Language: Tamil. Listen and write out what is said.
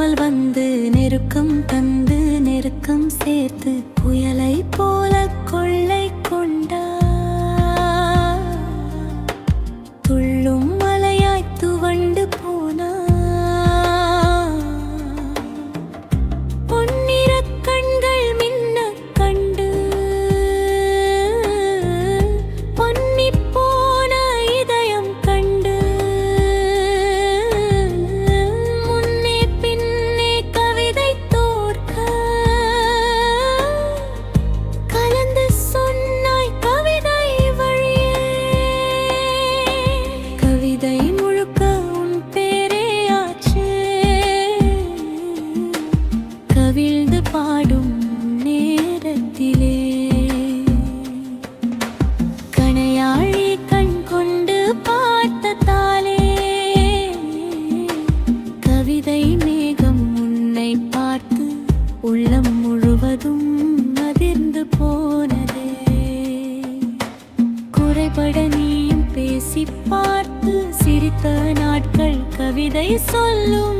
சொல்லாமல் வந்து நெருக்கம் தந்து நெருக்கம் சேர்த்து புயலை போல கொள்ளை கொண்டா துள்ளும் மலையாய் துவண்டு போனா பொன்னிற கண்கள் மின்ன கண்டு பொன்னி போன இதயம் கண்டு முன்னே பின்னே கவிதை தோற்க கலந்து சொன்னாய் கவிதை வழியே கவிதை முழுக்க உன் பேரே ஆச்சு கவிழ்ந்து பாடும் நேரத்திலே கணையாழி கண் கொண்டு பார்த்ததாலே கவிதை மேகம் உன்னை பார்த்து உள்ளம் முழுவதும் அதிர்ந்து போனதே குறைபட நீயும் பேசி பார்த்து சிரித்த நாட்கள் கவிதை சொல்லும்